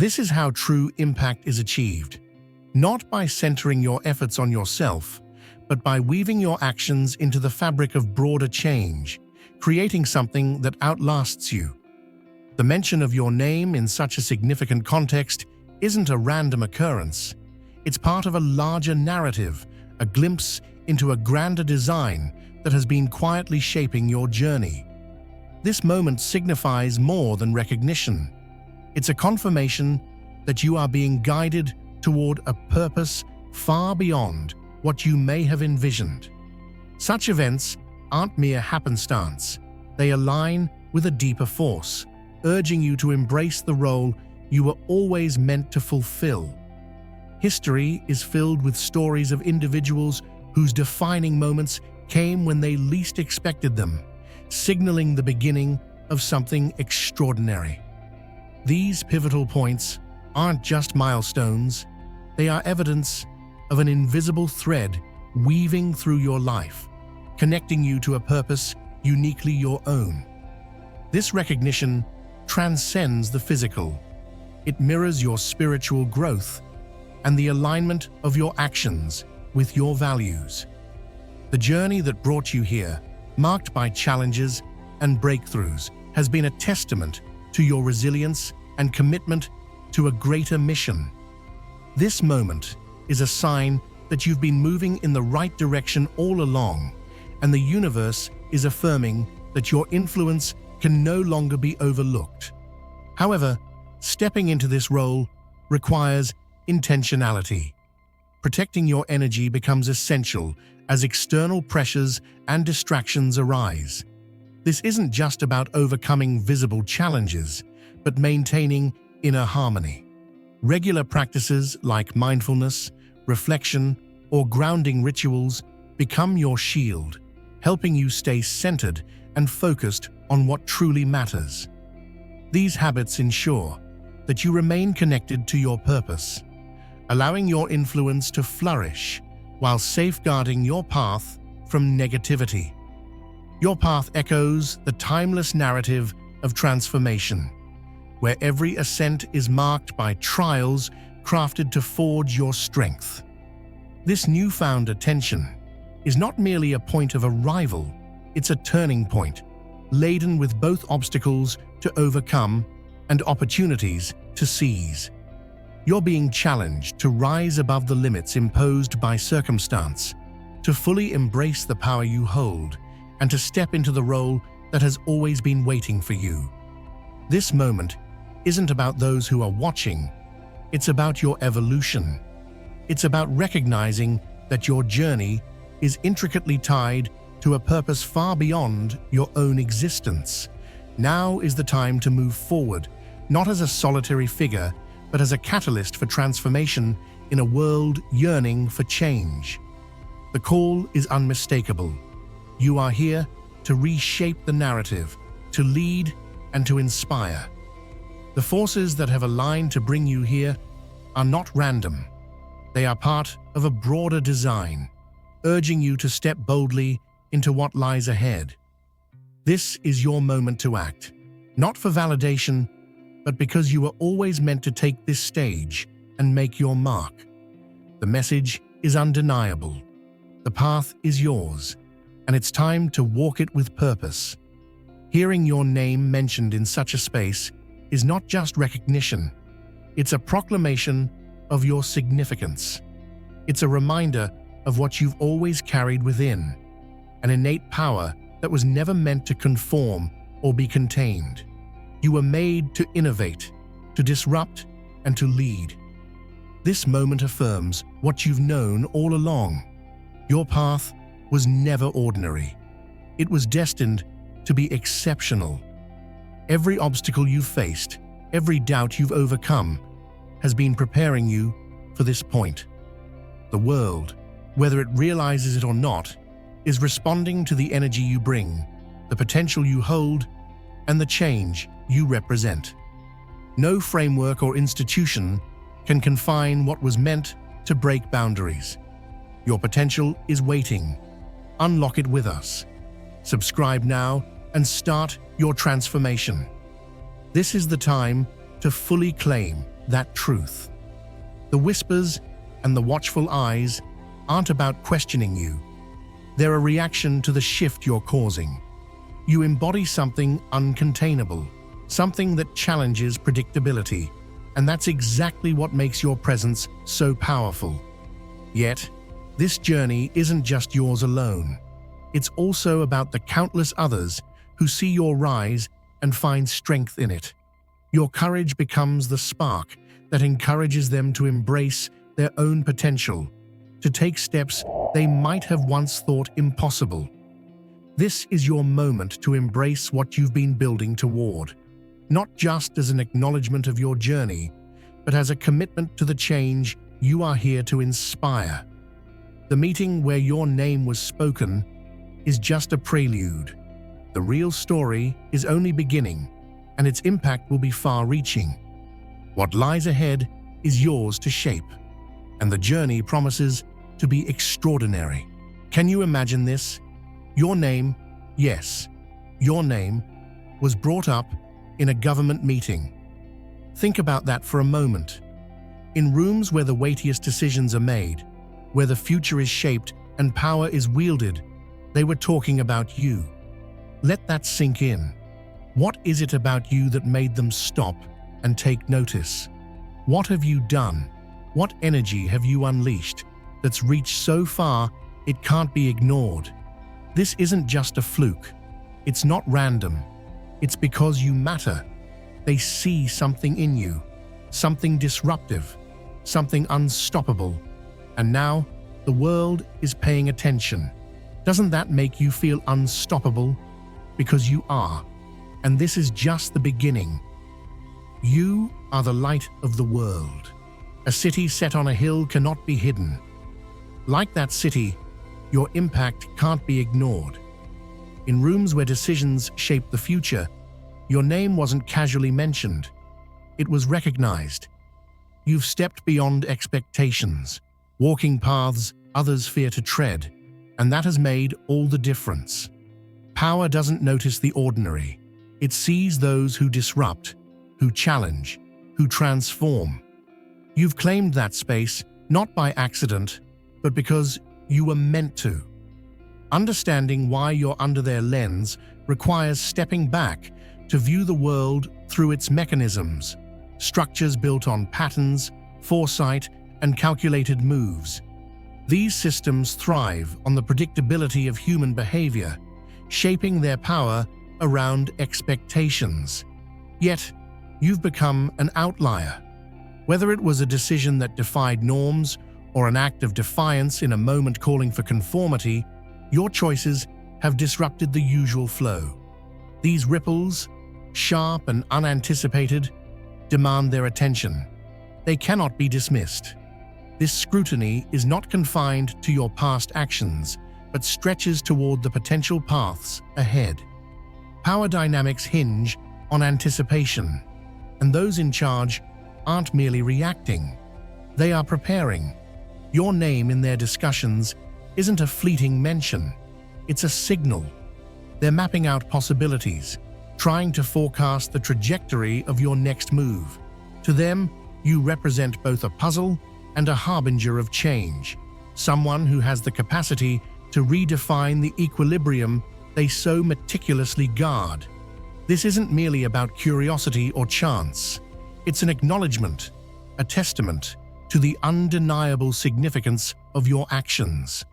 This is how true impact is achieved, not by centering your efforts on yourself, but by weaving your actions into the fabric of broader change, creating something that outlasts you. The mention of your name in such a significant context isn't a random occurrence. It's part of a larger narrative, a glimpse into a grander design that has been quietly shaping your journey. This moment signifies more than recognition. It's a confirmation that you are being guided toward a purpose far beyond what you may have envisioned. Such events aren't mere happenstance. They align with a deeper force, urging you to embrace the role you were always meant to fulfill. History is filled with stories of individuals whose defining moments came when they least expected them, signaling the beginning of something extraordinary. These pivotal points aren't just milestones, they are evidence of an invisible thread weaving through your life, connecting you to a purpose uniquely your own. This recognition transcends the physical. It mirrors your spiritual growth and the alignment of your actions with your values. The journey that brought you here, marked by challenges and breakthroughs, has been a testament to your resilience and commitment to a greater mission. This moment is a sign that you've been moving in the right direction all along, and the universe is affirming that your influence can no longer be overlooked. However, stepping into this role requires intentionality. Protecting your energy becomes essential as external pressures and distractions arise. This isn't just about overcoming visible challenges, but maintaining inner harmony. Regular practices like mindfulness, reflection, or grounding rituals become your shield, helping you stay centered and focused on what truly matters. These habits ensure that you remain connected to your purpose, allowing your influence to flourish while safeguarding your path from negativity. Your path echoes the timeless narrative of transformation, where every ascent is marked by trials crafted to forge your strength. This newfound attention is not merely a point of arrival, it's a turning point, laden with both obstacles to overcome and opportunities to seize. You're being challenged to rise above the limits imposed by circumstance, to fully embrace the power you hold, and to step into the role that has always been waiting for you. This moment isn't about those who are watching, it's about your evolution. It's about recognizing that your journey is intricately tied to a purpose far beyond your own existence. Now is the time to move forward, not as a solitary figure, but as a catalyst for transformation in a world yearning for change. The call is unmistakable. You are here to reshape the narrative, to lead and to inspire. The forces that have aligned to bring you here are not random. They are part of a broader design, urging you to step boldly into what lies ahead. This is your moment to act, not for validation, but because you were always meant to take this stage and make your mark. The message is undeniable. The path is yours, and it's time to walk it with purpose. Hearing your name mentioned in such a space is not just recognition, it's a proclamation of your significance. It's a reminder of what you've always carried within, an innate power that was never meant to conform or be contained. You were made to innovate, to disrupt, and to lead. This moment affirms what you've known all along. Your path was never ordinary. It was destined to be exceptional. Every obstacle you've faced, every doubt you've overcome, has been preparing you for this point. The world, whether it realizes it or not, is responding to the energy you bring, the potential you hold, and the change you represent. No framework or institution can confine what was meant to break boundaries. Your potential is waiting. Unlock it with us. Subscribe now and start your transformation. This is the time to fully claim that truth. The whispers and the watchful eyes aren't about questioning you. They're a reaction to the shift you're causing. You embody something uncontainable, something that challenges predictability, and that's exactly what makes your presence so powerful. Yet, this journey isn't just yours alone. It's also about the countless others who see your rise and find strength in it. Your courage becomes the spark that encourages them to embrace their own potential, to take steps they might have once thought impossible. This is your moment to embrace what you've been building toward, not just as an acknowledgement of your journey, but as a commitment to the change you are here to inspire. The meeting where your name was spoken is just a prelude. The real story is only beginning, and its impact will be far-reaching. What lies ahead is yours to shape, and the journey promises to be extraordinary. Can you imagine this? Your name, yes, your name, was brought up in a government meeting. Think about that for a moment. In rooms where the weightiest decisions are made, where the future is shaped and power is wielded, they were talking about you. Let that sink in. What is it about you that made them stop and take notice? What have you done? What energy have you unleashed that's reached so far it can't be ignored? This isn't just a fluke. It's not random. It's because you matter. They see something in you, something disruptive, something unstoppable. And now, the world is paying attention. Doesn't that make you feel unstoppable? Because you are. And this is just the beginning. You are the light of the world. A city set on a hill cannot be hidden. Like that city, your impact can't be ignored. In rooms where decisions shape the future, your name wasn't casually mentioned. It was recognized. You've stepped beyond expectations, walking paths others fear to tread, and that has made all the difference. Power doesn't notice the ordinary. It sees those who disrupt, who challenge, who transform. You've claimed that space not by accident, but because you were meant to. Understanding why you're under their lens requires stepping back to view the world through its mechanisms, structures built on patterns, foresight, and calculated moves. These systems thrive on the predictability of human behavior, shaping their power around expectations. Yet, you've become an outlier. Whether it was a decision that defied norms or an act of defiance in a moment calling for conformity, your choices have disrupted the usual flow. These ripples, sharp and unanticipated, demand their attention. They cannot be dismissed. This scrutiny is not confined to your past actions, but stretches toward the potential paths ahead. Power dynamics hinge on anticipation, and those in charge aren't merely reacting. They are preparing. Your name in their discussions isn't a fleeting mention. It's a signal. They're mapping out possibilities, trying to forecast the trajectory of your next move. To them, you represent both a puzzle and a harbinger of change, someone who has the capacity to redefine the equilibrium they so meticulously guard. This isn't merely about curiosity or chance. It's an acknowledgement, a testament to the undeniable significance of your actions.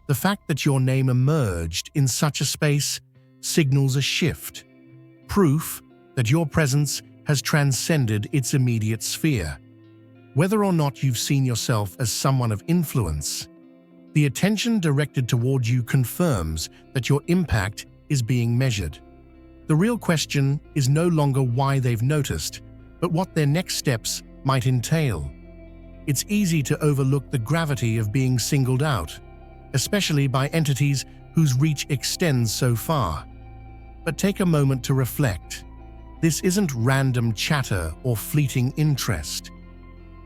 The fact that your name emerged in such a space signals a shift, proof that your presence has transcended its immediate sphere. Whether or not you've seen yourself as someone of influence, the attention directed toward you confirms that your impact is being measured. The real question is no longer why they've noticed, but what their next steps might entail. It's easy to overlook the gravity of being singled out, especially by entities whose reach extends so far. But take a moment to reflect. This isn't random chatter or fleeting interest.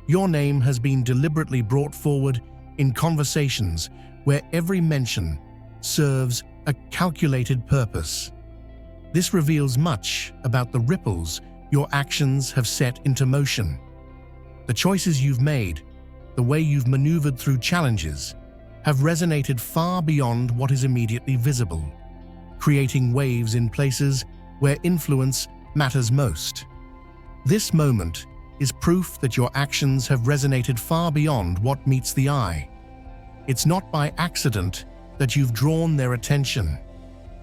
Your name has been deliberately brought forward in conversations where every mention serves a calculated purpose. This reveals much about the ripples your actions have set into motion. The choices you've made, the way you've maneuvered through challenges, have resonated far beyond what is immediately visible, creating waves in places where influence matters most. This moment is proof that your actions have resonated far beyond what meets the eye. It's not by accident that you've drawn their attention.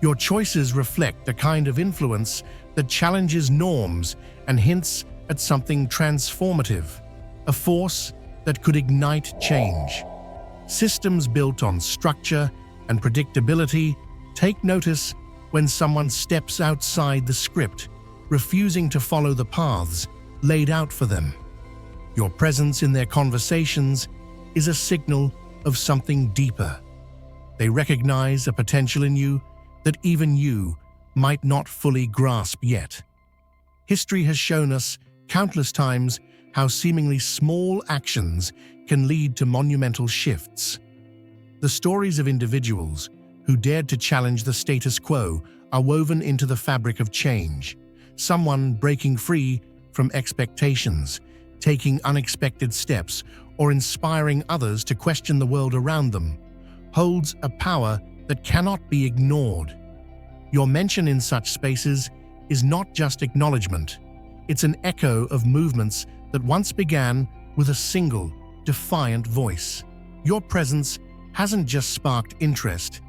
Your choices reflect a kind of influence that challenges norms and hints at something transformative, a force that could ignite change. Systems built on structure and predictability take notice when someone steps outside the script, refusing to follow the paths laid out for them. Your presence in their conversations is a signal of something deeper. They recognize a potential in you that even you might not fully grasp yet. History has shown us countless times how seemingly small actions can lead to monumental shifts. The stories of individuals who dared to challenge the status quo are woven into the fabric of change. Someone breaking free from expectations, taking unexpected steps, or inspiring others to question the world around them, holds a power that cannot be ignored. Your mention in such spaces is not just acknowledgement, it's an echo of movements that once began with a single, defiant voice. Your presence hasn't just sparked interest,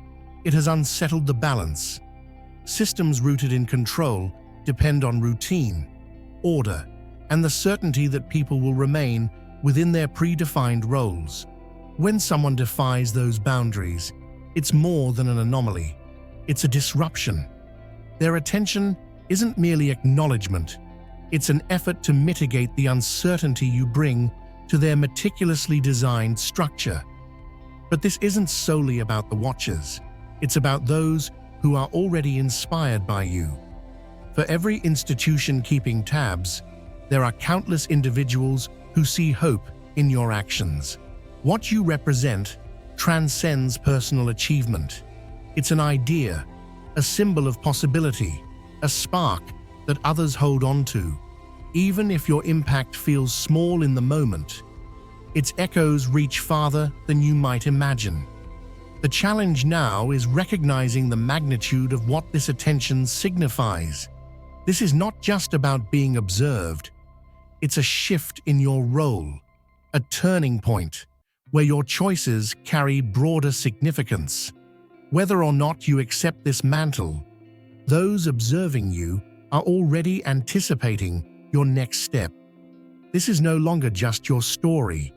it has unsettled the balance. Systems rooted in control depend on routine, order, and the certainty that people will remain within their predefined roles. When someone defies those boundaries, it's more than an anomaly. It's a disruption. Their attention isn't merely acknowledgement, it's an effort to mitigate the uncertainty you bring to their meticulously designed structure. But this isn't solely about the watchers. It's about those who are already inspired by you. For every institution keeping tabs, there are countless individuals who see hope in your actions. What you represent transcends personal achievement. It's an idea, a symbol of possibility, a spark that others hold on to. Even if your impact feels small in the moment, its echoes reach farther than you might imagine. The challenge now is recognizing the magnitude of what this attention signifies. This is not just about being observed. It's a shift in your role, a turning point where your choices carry broader significance. Whether or not you accept this mantle, those observing you are already anticipating your next step. This is no longer just your story.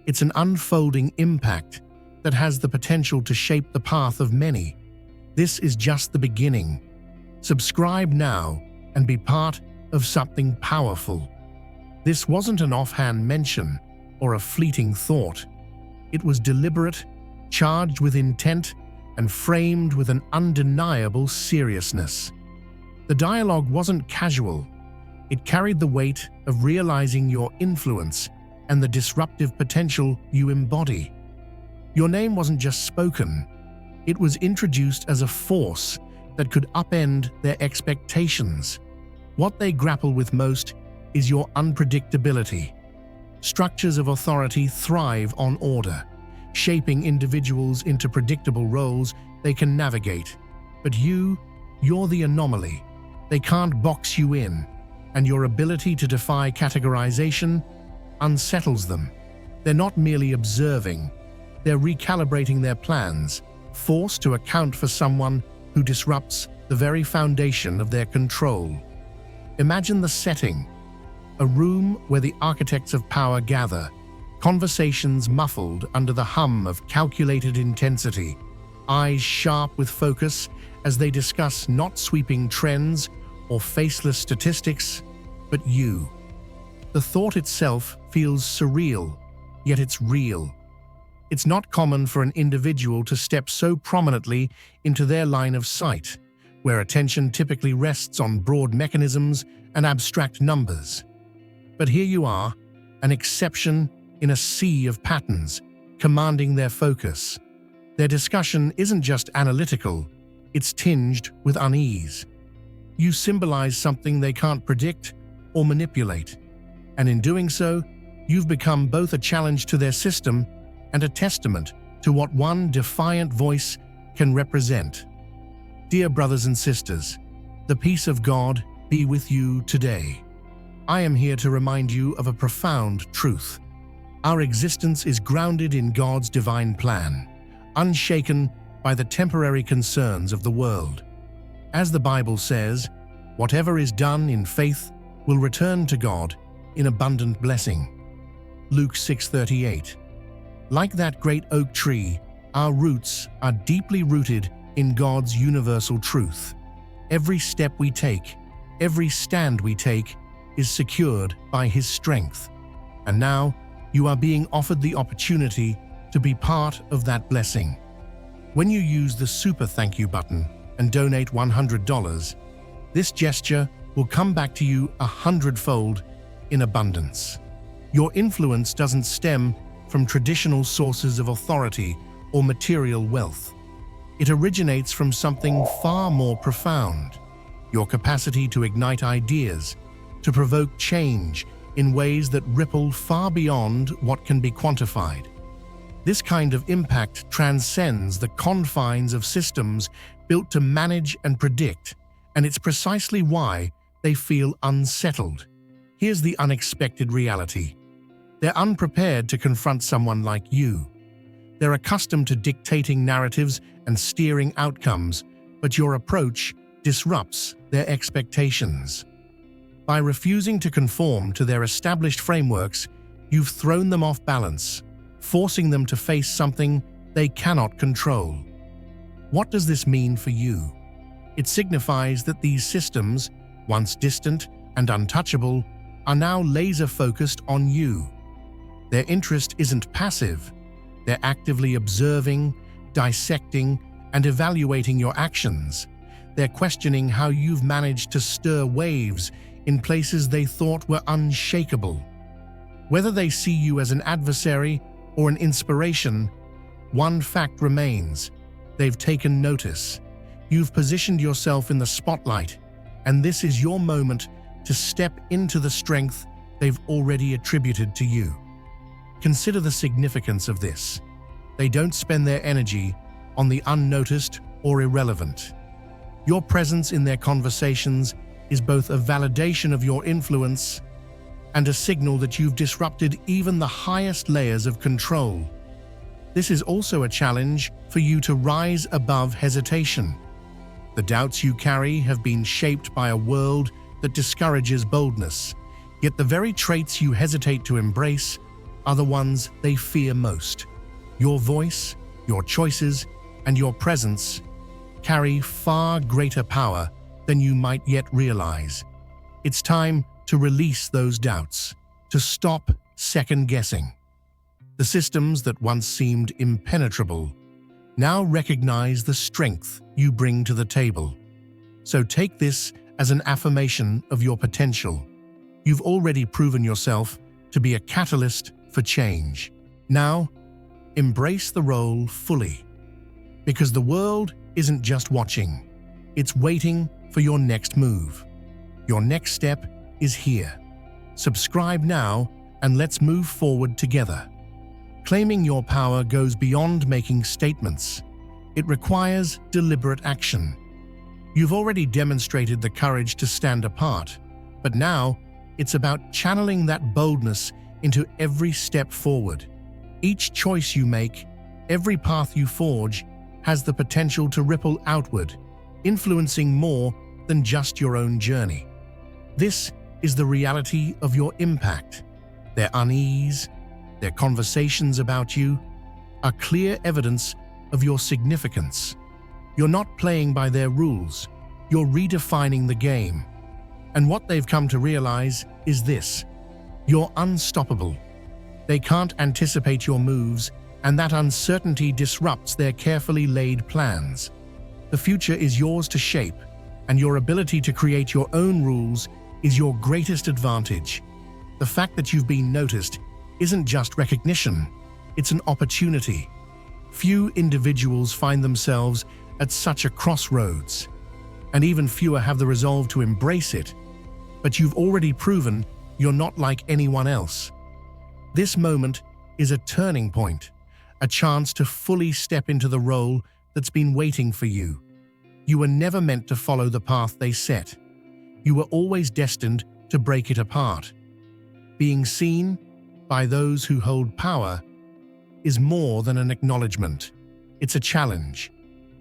It's an unfolding impact that has the potential to shape the path of many. This is just the beginning. Subscribe now and be part of something powerful. This wasn't an offhand mention or a fleeting thought. It was deliberate, charged with intent, and framed with an undeniable seriousness. The dialogue wasn't casual. It carried the weight of realizing your influence and the disruptive potential you embody. Your name wasn't just spoken, it was introduced as a force that could upend their expectations. What they grapple with most is your unpredictability. Structures of authority thrive on order, shaping individuals into predictable roles they can navigate. But you're the anomaly. They can't box you in, and your ability to defy categorization unsettles them. They're not merely observing, they're recalibrating their plans, forced to account for someone who disrupts the very foundation of their control. Imagine the setting, a room where the architects of power gather, conversations muffled under the hum of calculated intensity, eyes sharp with focus as they discuss not sweeping trends or faceless statistics, but you. The thought itself feels surreal, yet it's real. It's not common for an individual to step so prominently into their line of sight, where attention typically rests on broad mechanisms and abstract numbers. But here you are, an exception in a sea of patterns, commanding their focus. Their discussion isn't just analytical, it's tinged with unease. You symbolize something they can't predict or manipulate, and in doing so, You've become both a challenge to their system and a testament to what one defiant voice can represent. Dear brothers and sisters, the peace of God be with you today. I am here to remind you of a profound truth. Our existence is grounded in God's divine plan, unshaken by the temporary concerns of the world. As the Bible says, whatever is done in faith will return to God in abundant blessing. Luke 6:38. Like that great oak tree, our roots are deeply rooted in God's universal truth. Every step we take, every stand we take, is secured by His strength. And now, you are being offered the opportunity to be part of that blessing. When you use the Super Thank You button and donate $100, this gesture will come back to you 100-fold in abundance. Your influence doesn't stem from traditional sources of authority or material wealth. It originates from something far more profound: your capacity to ignite ideas, to provoke change in ways that ripple far beyond what can be quantified. This kind of impact transcends the confines of systems built to manage and predict, and it's precisely why they feel unsettled. Here's the unexpected reality. They're unprepared to confront someone like you. They're accustomed to dictating narratives and steering outcomes, but your approach disrupts their expectations. By refusing to conform to their established frameworks, you've thrown them off balance, forcing them to face something they cannot control. What does this mean for you? It signifies that these systems, once distant and untouchable, are now laser-focused on you. Their interest isn't passive. They're actively observing, dissecting, and evaluating your actions. They're questioning how you've managed to stir waves in places they thought were unshakable. Whether they see you as an adversary or an inspiration, one fact remains: they've taken notice. You've positioned yourself in the spotlight, and this is your moment to step into the strength they've already attributed to you. Consider the significance of this. They don't spend their energy on the unnoticed or irrelevant. Your presence in their conversations is both a validation of your influence and a signal that you've disrupted even the highest layers of control. This is also a challenge for you to rise above hesitation. The doubts you carry have been shaped by a world that discourages boldness, yet the very traits you hesitate to embrace are the ones they fear most. Your voice, your choices, and your presence carry far greater power than you might yet realize. It's time to release those doubts, to stop second-guessing. The systems that once seemed impenetrable now recognize the strength you bring to the table. So take this as an affirmation of your potential. You've already proven yourself to be a catalyst for change. Now, embrace the role fully, because the world isn't just watching, it's waiting for your next move. Your next step is here. Subscribe now and let's move forward together. Claiming your power goes beyond making statements. It requires deliberate action. You've already demonstrated the courage to stand apart, but now it's about channeling that boldness into every step forward. Each choice you make, every path you forge, has the potential to ripple outward, influencing more than just your own journey. This is the reality of your impact. Their unease, their conversations about you, are clear evidence of your significance. You're not playing by their rules, you're redefining the game. And what they've come to realize is this: you're unstoppable. They can't anticipate your moves, and that uncertainty disrupts their carefully laid plans. The future is yours to shape, and your ability to create your own rules is your greatest advantage. The fact that you've been noticed isn't just recognition, it's an opportunity. Few individuals find themselves at such a crossroads, and even fewer have the resolve to embrace it. But you've already proven you're not like anyone else. This moment is a turning point, a chance to fully step into the role that's been waiting for you. You were never meant to follow the path they set. You were always destined to break it apart. Being seen by those who hold power is more than an acknowledgement. It's a challenge.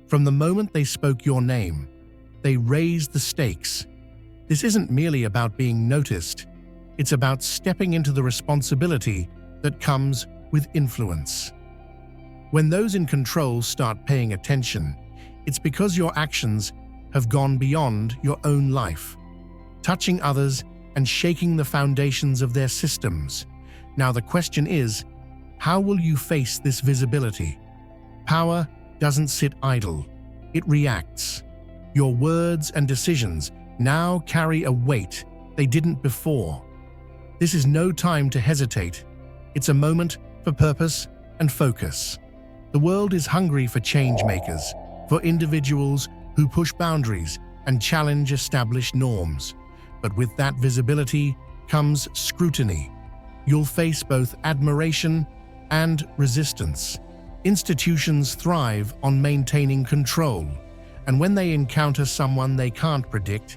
From the moment they spoke your name, they raised the stakes. This isn't merely about being noticed. It's about stepping into the responsibility that comes with influence. When those in control start paying attention, it's because your actions have gone beyond your own life, touching others and shaking the foundations of their systems. Now the question is, how will you face this visibility? Power doesn't sit idle, it reacts. Your words and decisions now carry a weight they didn't before. This is no time to hesitate. It's a moment for purpose and focus. The world is hungry for change makers, for individuals who push boundaries and challenge established norms. But with that visibility comes scrutiny. You'll face both admiration and resistance. Institutions thrive on maintaining control, and when they encounter someone they can't predict,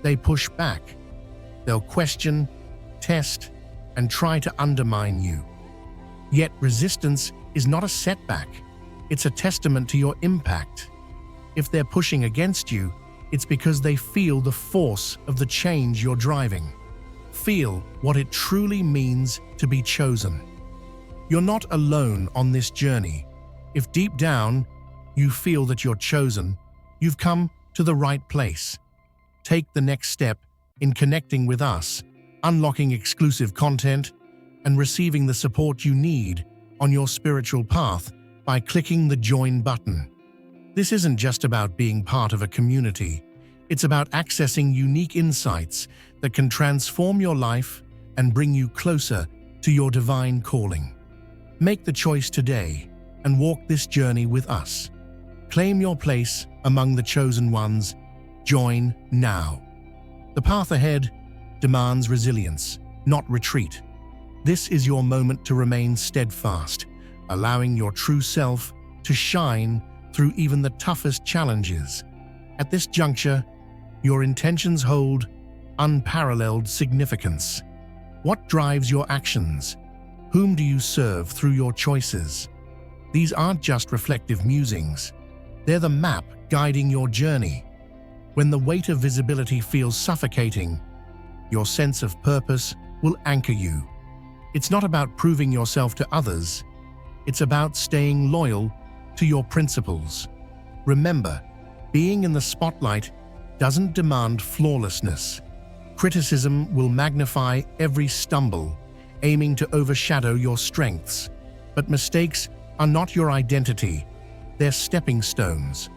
they push back. They'll question, test, and try to undermine you. Yet resistance is not a setback, it's a testament to your impact. If they're pushing against you, it's because they feel the force of the change you're driving. Feel what it truly means to be chosen. You're not alone on this journey. If deep down you feel that you're chosen, you've come to the right place. Take the next step in connecting with us, unlocking exclusive content, and receiving the support you need on your spiritual path by clicking the Join button. This isn't just about being part of a community. It's about accessing unique insights that can transform your life and bring you closer to your divine calling. Make the choice today and walk this journey with us. Claim your place among the chosen ones. Join now. The path ahead demands resilience, not retreat. This is your moment to remain steadfast, allowing your true self to shine through even the toughest challenges. At this juncture, your intentions hold unparalleled significance. What drives your actions? Whom do you serve through your choices? These aren't just reflective musings. They're the map guiding your journey. When the weight of visibility feels suffocating, your sense of purpose will anchor you. It's not about proving yourself to others. It's about staying loyal to your principles. Remember, being in the spotlight doesn't demand flawlessness. Criticism will magnify every stumble, aiming to overshadow your strengths. But mistakes are not your identity. They're stepping stones.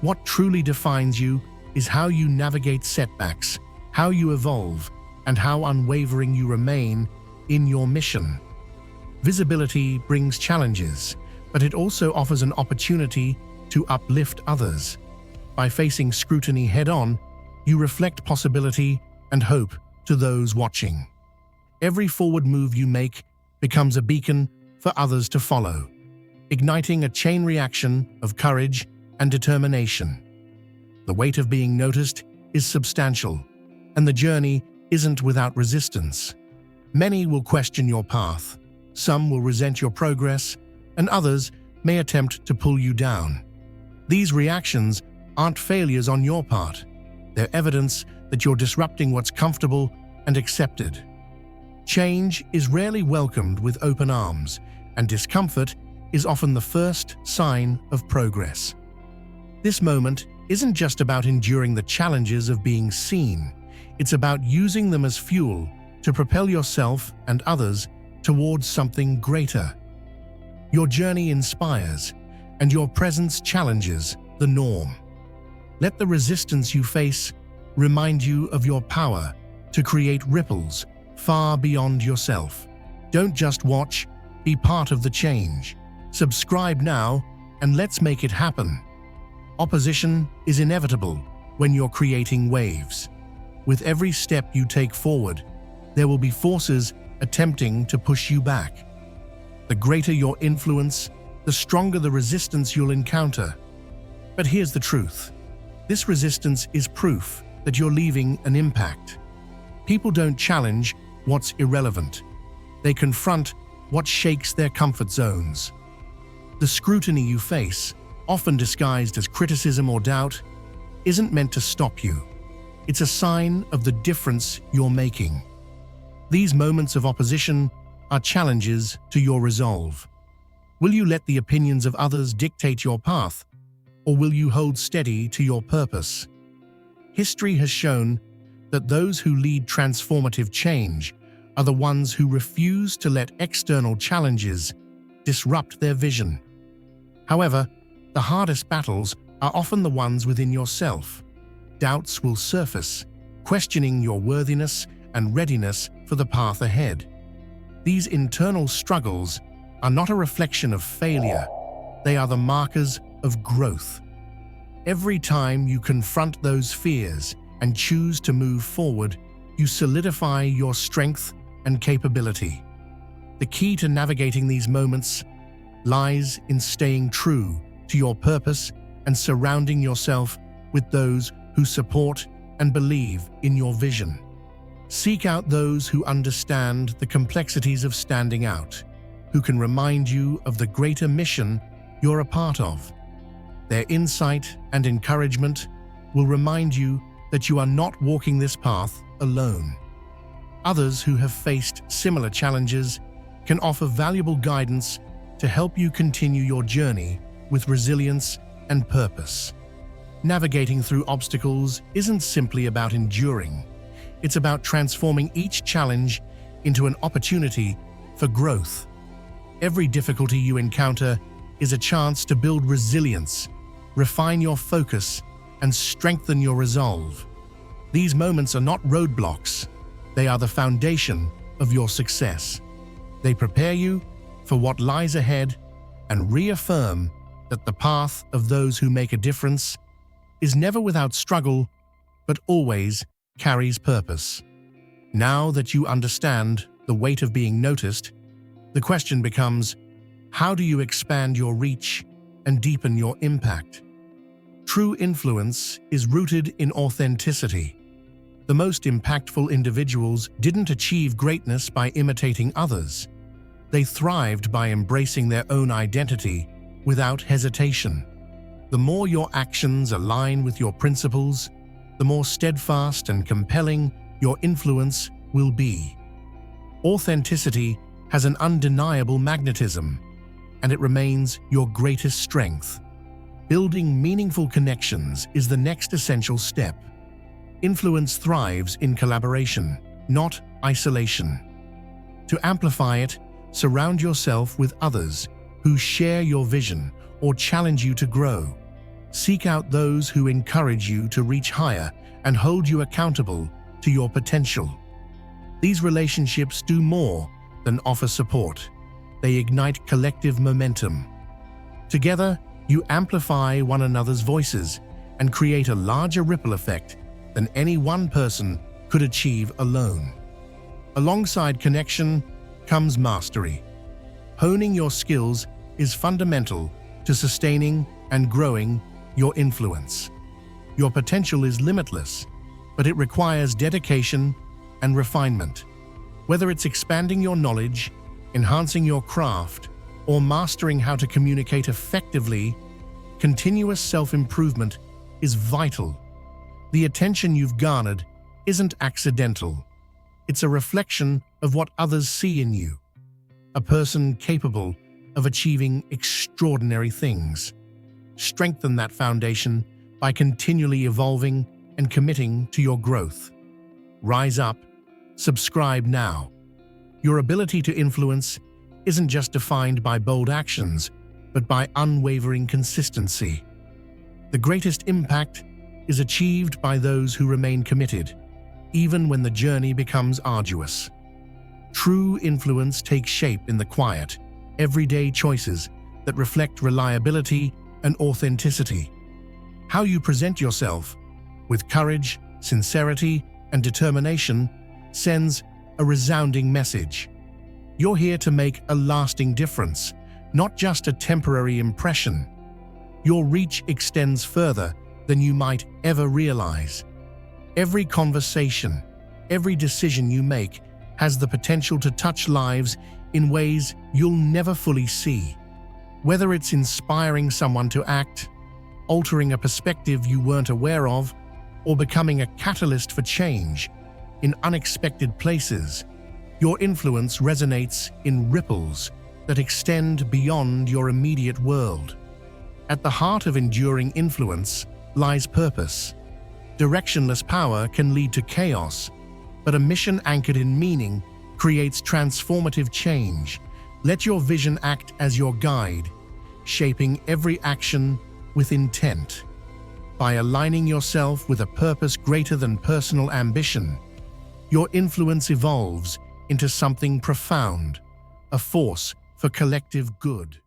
What truly defines you is how you navigate setbacks, how you evolve, and how unwavering you remain in your mission. Visibility brings challenges, but it also offers an opportunity to uplift others. By facing scrutiny head-on, you reflect possibility and hope to those watching. Every forward move you make becomes a beacon for others to follow, igniting a chain reaction of courage and determination. The weight of being noticed is substantial, and the journey isn't without resistance. Many will question your path, some will resent your progress, and others may attempt to pull you down. These reactions aren't failures on your part. They're evidence that you're disrupting what's comfortable and accepted. Change is rarely welcomed with open arms, and discomfort is often the first sign of progress. This moment isn't just about enduring the challenges of being seen. It's about using them as fuel to propel yourself and others towards something greater. Your journey inspires, and your presence challenges the norm. Let the resistance you face remind you of your power to create ripples far beyond yourself. Don't just watch, be part of the change. Subscribe now, and let's make it happen. Opposition is inevitable when you're creating waves. With every step you take forward, there will be forces attempting to push you back. The greater your influence, the stronger the resistance you'll encounter. But here's the truth. This resistance is proof that you're leaving an impact. People don't challenge what's irrelevant. They confront what shakes their comfort zones. The scrutiny you face, often disguised as criticism or doubt, isn't meant to stop you. It's a sign of the difference you're making. These moments of opposition are challenges to your resolve. Will you let the opinions of others dictate your path, or will you hold steady to your purpose? History has shown that those who lead transformative change are the ones who refuse to let external challenges disrupt their vision. However, the hardest battles are often the ones within yourself. Doubts will surface, questioning your worthiness and readiness for the path ahead. These internal struggles are not a reflection of failure, they are the markers of growth. Every time you confront those fears and choose to move forward, you solidify your strength and capability. The key to navigating these moments lies in staying true to your purpose and surrounding yourself with those who support and believe in your vision. Seek out those who understand the complexities of standing out, who can remind you of the greater mission you're a part of. Their insight and encouragement will remind you that you are not walking this path alone. Others who have faced similar challenges can offer valuable guidance to help you continue your journey with resilience and purpose. Navigating through obstacles isn't simply about enduring. It's about transforming each challenge into an opportunity for growth. Every difficulty you encounter is a chance to build resilience, refine your focus, and strengthen your resolve. These moments are not roadblocks. They are the foundation of your success. They prepare you for what lies ahead and reaffirm that the path of those who make a difference is never without struggle, but always carries purpose. Now that you understand the weight of being noticed, the question becomes, how do you expand your reach and deepen your impact? True influence is rooted in authenticity. The most impactful individuals didn't achieve greatness by imitating others. They thrived by embracing their own identity without hesitation. The more your actions align with your principles, the more steadfast and compelling your influence will be. Authenticity has an undeniable magnetism, and it remains your greatest strength. Building meaningful connections is the next essential step. Influence thrives in collaboration, not isolation. To amplify it, surround yourself with others who share your vision or challenge you to grow. Seek out those who encourage you to reach higher and hold you accountable to your potential. These relationships do more than offer support. They ignite collective momentum. Together, you amplify one another's voices and create a larger ripple effect than any one person could achieve alone. Alongside connection comes mastery. Honing your skills is fundamental to sustaining and growing your influence. Your potential is limitless, but it requires dedication and refinement. Whether it's expanding your knowledge, enhancing your craft, or mastering how to communicate effectively, continuous self-improvement is vital. The attention you've garnered isn't accidental. It's a reflection of what others see in you, a person capable of achieving extraordinary things. Strengthen that foundation by continually evolving and committing to your growth. Rise up, subscribe now. Your ability to influence isn't just defined by bold actions, but by unwavering consistency. The greatest impact is achieved by those who remain committed, even when the journey becomes arduous. True influence takes shape in the quiet, everyday choices that reflect reliability and authenticity. How you present yourself, with courage, sincerity, and determination, sends a resounding message. You're here to make a lasting difference, not just a temporary impression. Your reach extends further than you might ever realize. Every conversation, every decision you make has the potential to touch lives in ways you'll never fully see. Whether it's inspiring someone to act, altering a perspective you weren't aware of, or becoming a catalyst for change in unexpected places, your influence resonates in ripples that extend beyond your immediate world. At the heart of enduring influence lies purpose. Directionless power can lead to chaos, but a mission anchored in meaning creates transformative change. Let your vision act as your guide, shaping every action with intent. By aligning yourself with a purpose greater than personal ambition, your influence evolves into something profound, a force for collective good.